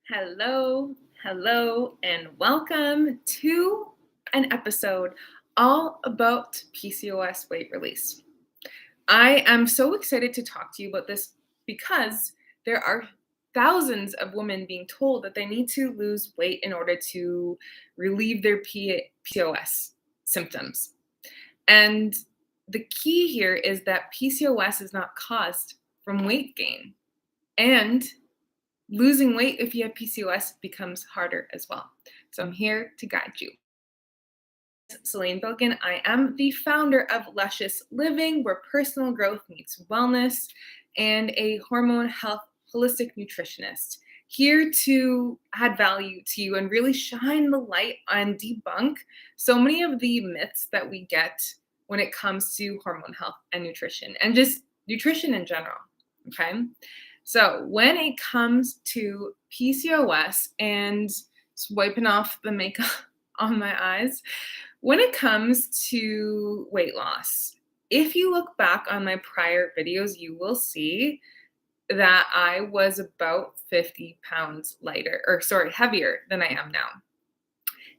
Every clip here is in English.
Hello, and welcome to an episode all about PCOS weight release. I am so excited to talk to you about this because there are thousands of women being told that they need to lose weight in order to relieve their PCOS symptoms. And the key here is that PCOS is not caused from weight gain. And losing weight if you have PCOS becomes harder as well. So I'm here to guide you. Celine Bilkin. I am the founder of Luscious Living, where personal growth meets wellness, and a hormone health holistic nutritionist. Here to add value to you and really shine the light and debunk so many of the myths that we get when it comes to hormone health and nutrition, and just nutrition in general. Okay. So when it comes to PCOS and wiping off the makeup on my eyes, when it comes to weight loss, if you look back on my prior videos, you will see that I was about 50 pounds heavier than I am now.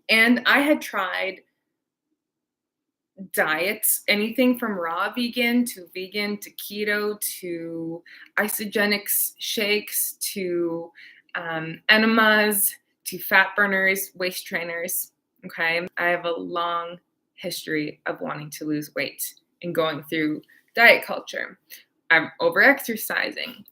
And I had tried diets, anything from raw vegan to keto to isogenics shakes to enemas to fat burners, waist trainers. Okay. I have a long history of wanting to lose weight and going through diet culture. I'm over exercising.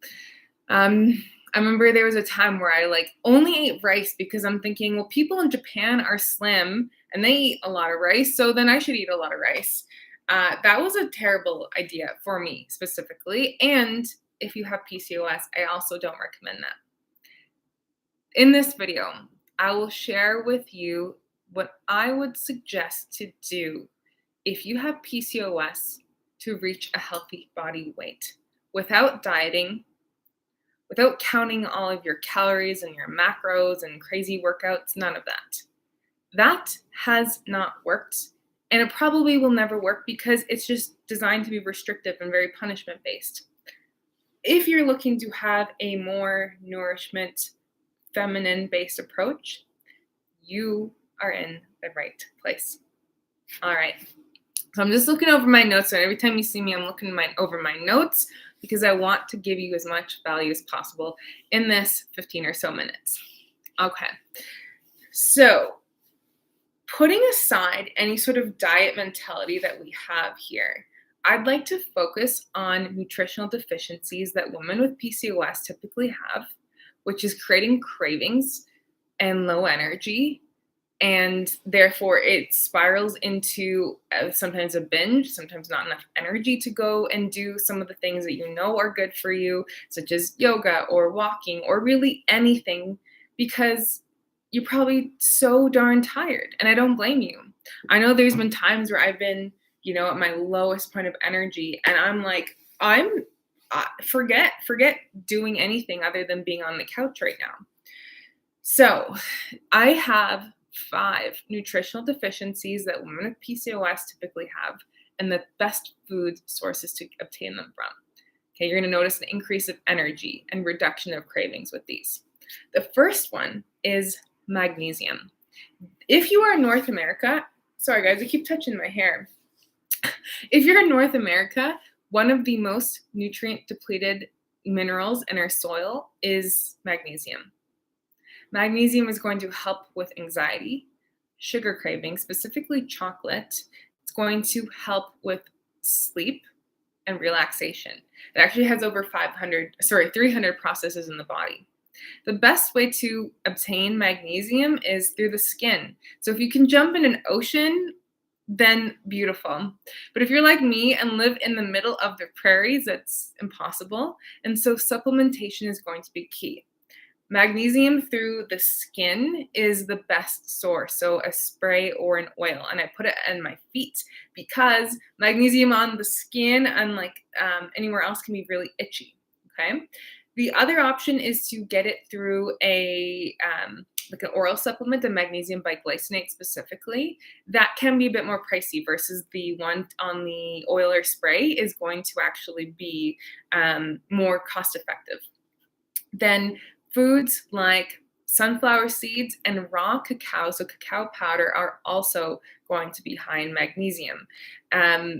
I remember there was a time where I only ate rice because I'm thinking, well, people in Japan are slim and they eat a lot of rice, so then I should eat a lot of rice. That was a terrible idea for me specifically. And if you have PCOS, I also don't recommend that. In this video, I will share with you what I would suggest to do if you have PCOS to reach a healthy body weight without dieting, without counting all of your calories and your macros and crazy workouts, none of that. That has not worked, and it probably will never work because it's just designed to be restrictive and very punishment-based. If you're looking to have a more nourishment, feminine-based approach, you are in the right place. All right. So I'm just looking over my notes. So every time you see me, I'm looking over my notes because I want to give you as much value as possible in this 15 or so minutes. Okay. So putting aside any sort of diet mentality that we have here, I'd like to focus on nutritional deficiencies that women with PCOS typically have, which is creating cravings and low energy. And therefore, it spirals into sometimes a binge, sometimes not enough energy to go and do some of the things that you know are good for you, such as yoga or walking or really anything, because you're probably so darn tired. And I don't blame you. I know there's been times where I've been, at my lowest point of energy, and I'm like, forget doing anything other than being on the couch right now. So I have 5 nutritional deficiencies that women with PCOS typically have, and the best food sources to obtain them from. Okay, you're going to notice an increase of energy and reduction of cravings with these. The first one is magnesium. If you are in North America, sorry guys, I keep touching my hair. If you're in North America, one of the most nutrient depleted minerals in our soil is magnesium. Magnesium is going to help with anxiety, sugar craving, specifically chocolate. It's going to help with sleep and relaxation. It actually has over 300 processes in the body. The best way to obtain magnesium is through the skin. So if you can jump in an ocean, then beautiful. But if you're like me and live in the middle of the prairies, that's impossible. And so supplementation is going to be key. Magnesium through the skin is the best source, so a spray or an oil, and I put it on my feet because magnesium on the skin, unlike anywhere else, can be really itchy. Okay. The other option is to get it through an oral supplement, the magnesium biglycinate specifically. That can be a bit more pricey versus the one on the oil or spray is going to actually be more cost effective. Then foods like Sunflower seeds and raw cacao, so cacao powder, are also going to be high in magnesium.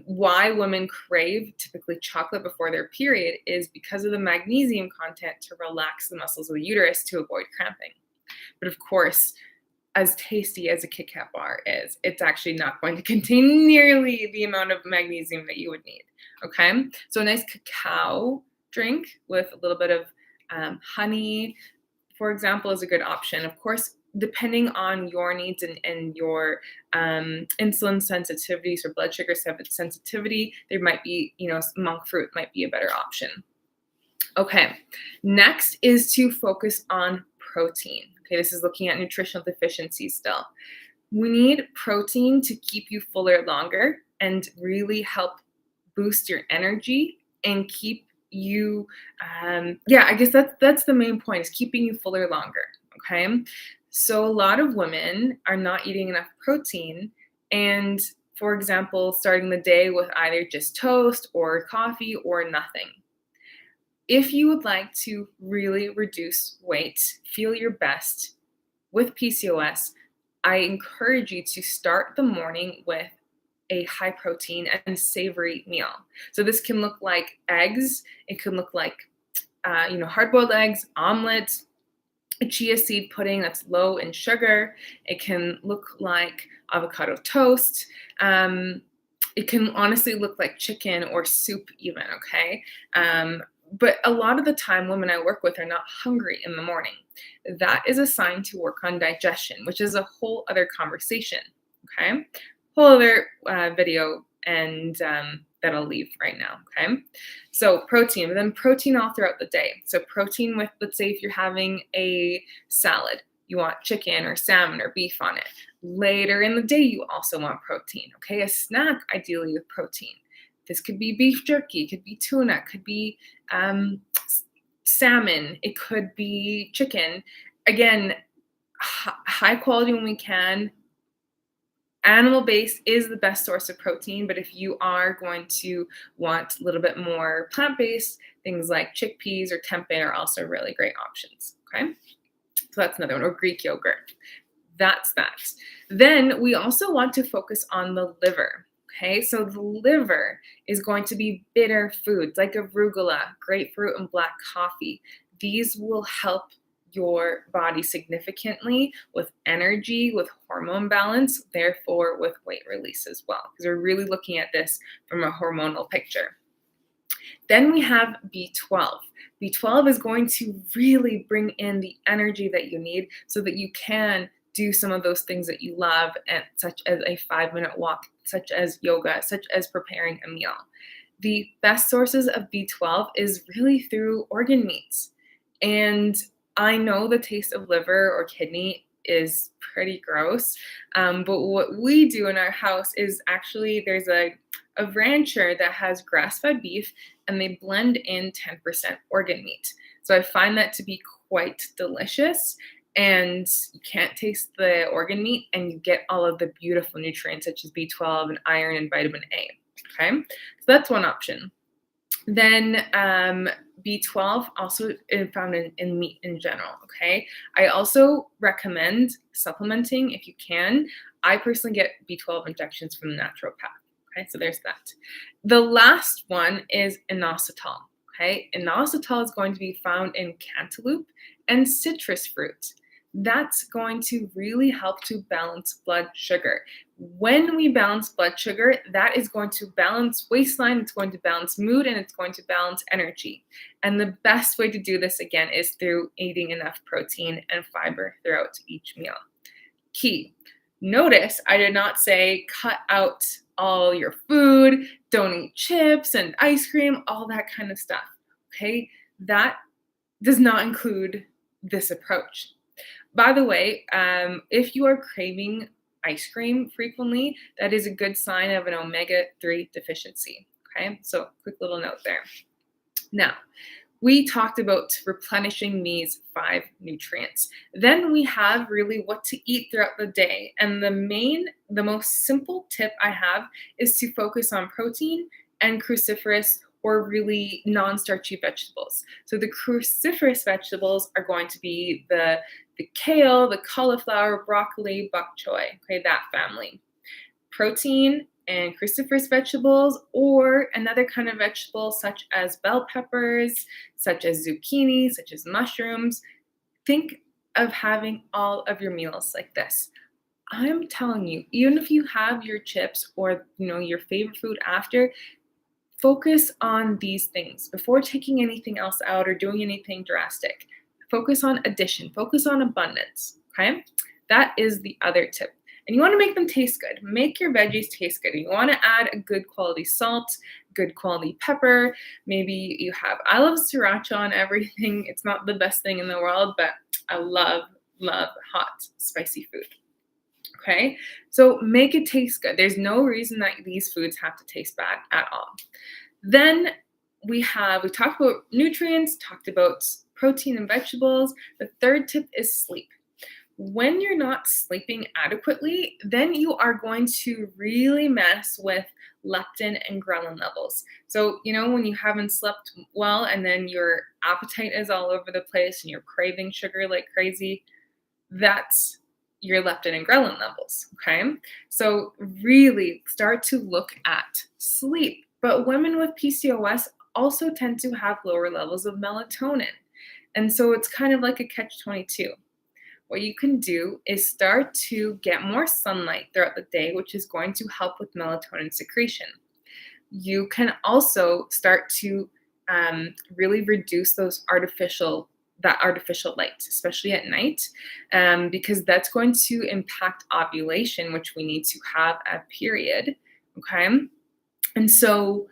Why women crave typically chocolate before their period is because of the magnesium content to relax the muscles of the uterus to avoid cramping. But of course, as tasty as a Kit Kat bar is, it's actually not going to contain nearly the amount of magnesium that you would need. Okay, so a nice cacao drink with a little bit of honey, for example, is a good option. Of course, depending on your needs and your insulin sensitivities or blood sugar sensitivity, there might be, monk fruit might be a better option. Okay, next is to focus on protein. Okay, this is looking at nutritional deficiencies still. We need protein to keep you fuller longer and really help boost your energy and keep you, I guess that's the main point, is keeping you fuller longer. Okay, so a lot of women are not eating enough protein, and for example, starting the day with either just toast or coffee or nothing. If you would like to really reduce weight, feel your best with PCOS, I encourage you to start the morning with a high protein and savory meal. So this can look like eggs. It can look like, hard-boiled eggs, omelet, a chia seed pudding that's low in sugar. It can look like avocado toast. It can honestly look like chicken or soup even, okay? But a lot of the time, women I work with are not hungry in the morning. That is a sign to work on digestion, which is a whole other conversation, okay? Whole other video, and that I'll leave right now, okay? So protein, but then protein all throughout the day. So protein with, let's say if you're having a salad, you want chicken or salmon or beef on it. Later in the day, you also want protein, okay? A snack, ideally with protein. This could be beef jerky, it could be tuna, it could be salmon, it could be chicken. Again, high quality when we can. Animal-based is the best source of protein, but if you are going to want a little bit more plant-based, things like chickpeas or tempeh are also really great options, okay? So that's another one, or Greek yogurt. That's that. Then we also want to focus on the liver. Okay, so the liver is going to be bitter foods like arugula, grapefruit, and black coffee. These will help your body significantly with energy, with hormone balance, therefore with weight release as well, because we're really looking at this from a hormonal picture. Then we have B12. B12 is going to really bring in the energy that you need so that you can do some of those things that you love, and such as a 5-minute walk, such as yoga, such as preparing a meal. The best sources of B12 is really through organ meats. And I know the taste of liver or kidney is pretty gross, but what we do in our house is actually there's a rancher that has grass-fed beef, and they blend in 10% organ meat. So I find that to be quite delicious, and you can't taste the organ meat, and you get all of the beautiful nutrients such as B12 and iron and vitamin A, okay? So that's one option. Then B12 also is found in meat in general, okay? I also recommend supplementing if you can. I personally get B12 injections from the naturopath, okay? So there's that. The last one is inositol, okay? Inositol is going to be found in cantaloupe and citrus fruit. That's going to really help to balance blood sugar. When we balance blood sugar, that is going to balance waistline, it's going to balance mood, and it's going to balance energy. And the best way to do this, again, is through eating enough protein and fiber throughout each meal. Key. Notice I did not say cut out all your food, don't eat chips and ice cream, all that kind of stuff, okay? That does not include this approach. By the way, if you are craving ice cream frequently, that is a good sign of an omega-3 deficiency, okay? So quick little note there. Now, we talked about replenishing these 5 nutrients. Then we have really what to eat throughout the day. And the most simple tip I have is to focus on protein and cruciferous or really non-starchy vegetables. So the cruciferous vegetables are going to be the kale, the cauliflower, broccoli, bok choy, okay, that family. Protein and cruciferous vegetables, or another kind of vegetable such as bell peppers, such as zucchini, such as mushrooms. Think of having all of your meals like this. I'm telling you, even if you have your chips or your favorite food after, focus on these things before taking anything else out or doing anything drastic. Focus on addition, focus on abundance. Okay? That is the other tip. And you want to make them taste good. Make your veggies taste good. You want to add a good quality salt, good quality pepper. Maybe I love sriracha on everything. It's not the best thing in the world, but I love hot, spicy food. Okay, so make it taste good. There's no reason that these foods have to taste bad at all. Then we talked about nutrients, talked about protein and vegetables. The third tip is sleep. When you're not sleeping adequately, then you are going to really mess with leptin and ghrelin levels. So, when you haven't slept well and then your appetite is all over the place and you're craving sugar like crazy, that's your leptin and ghrelin levels, okay? So really start to look at sleep. But women with PCOS also tend to have lower levels of melatonin. And so it's kind of like a catch-22. What you can do is start to get more sunlight throughout the day, which is going to help with melatonin secretion. You can also start to really reduce that artificial light, especially at night, because that's going to impact ovulation, which we need to have at period, okay? And so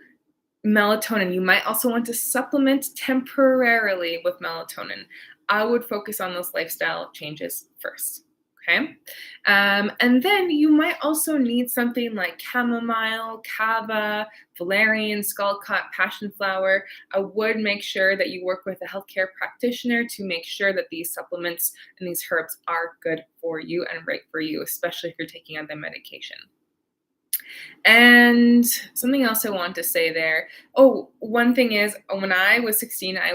melatonin, you might also want to supplement temporarily with melatonin. I would focus on those lifestyle changes first, okay? And then you might also need something like chamomile, kava, valerian, skullcot, passion flower. I would make sure that you work with a healthcare practitioner to make sure that these supplements and these herbs are good for you and right for you, especially if you're taking other medication. And something else I want to say there. Oh, one thing is, when I was 16, I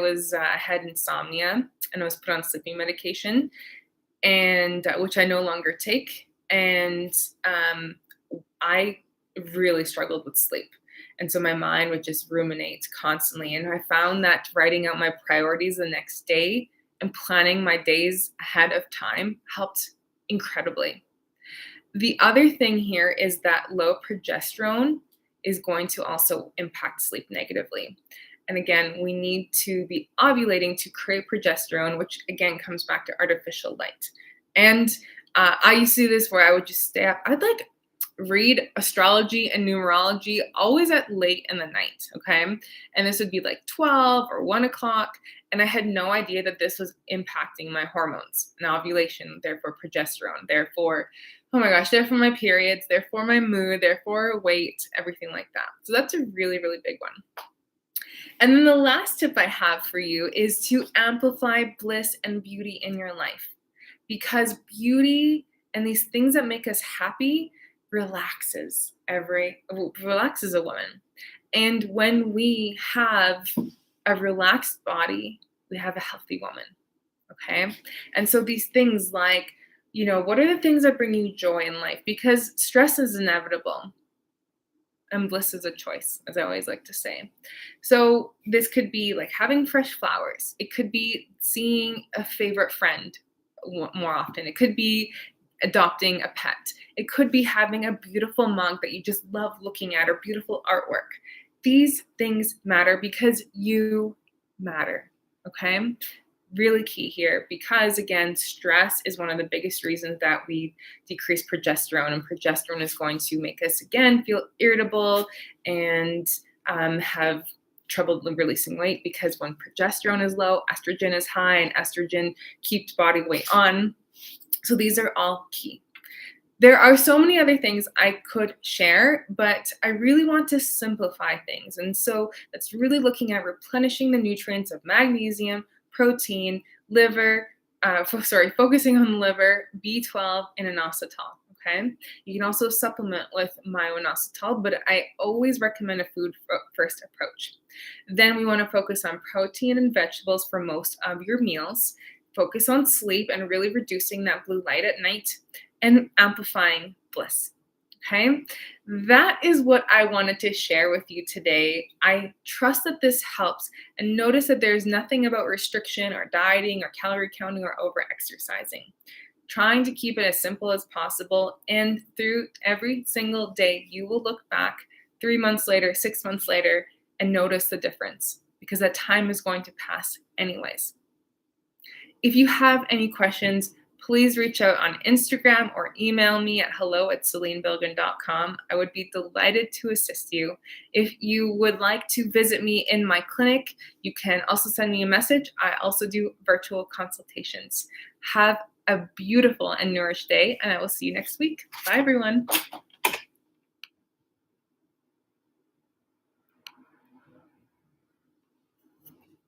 had insomnia and I was put on sleeping medication, and which I no longer take. And I really struggled with sleep. And so my mind would just ruminate constantly. And I found that writing out my priorities the next day and planning my days ahead of time helped incredibly. The other thing here is that low progesterone is going to also impact sleep negatively. And again, we need to be ovulating to create progesterone, which again comes back to artificial light. And I used to do this where I would just stay up. I'd read astrology and numerology always at late in the night, okay? And this would be 12 or 1 o'clock. And I had no idea that this was impacting my hormones and ovulation, therefore progesterone, therefore, oh my gosh, therefore my periods, therefore my mood, therefore weight, everything like that. So that's a really, really big one. And then the last tip I have for you is to amplify bliss and beauty in your life. Because beauty and these things that make us happy relaxes a woman. And when we have a relaxed body, we have a healthy woman, okay? And so these things what are the things that bring you joy in life? Because stress is inevitable and bliss is a choice, as I always like to say. So this could be having fresh flowers. It could be seeing a favorite friend more often. It could be adopting a pet. It could be having a beautiful mug that you just love looking at or beautiful artwork. These things matter because you matter, okay? Really key here, because again, stress is one of the biggest reasons that we decrease progesterone, and progesterone is going to make us again feel irritable and have trouble releasing weight, because when progesterone is low, estrogen is high, and estrogen keeps body weight on. So these are all key. There are so many other things I could share, but I really want to simplify things. And so that's really looking at replenishing the nutrients of magnesium, protein, liver, focusing on liver, B12, and inositol. Okay. You can also supplement with myo-inositol, but I always recommend a food first approach. Then we want to focus on protein and vegetables for most of your meals. Focus on sleep and really reducing that blue light at night and amplifying bliss. Okay, that is what I wanted to share with you today. I trust that this helps, and notice that there's nothing about restriction or dieting or calorie counting or over exercising. Trying to keep it as simple as possible, and through every single day, you will look back 3 months later, 6 months later, and notice the difference because that time is going to pass anyways. If you have any questions, please reach out on Instagram or email me at hello@celinebilgin.com. I would be delighted to assist you. If you would like to visit me in my clinic, you can also send me a message. I also do virtual consultations. Have a beautiful and nourished day, and I will see you next week. Bye, everyone.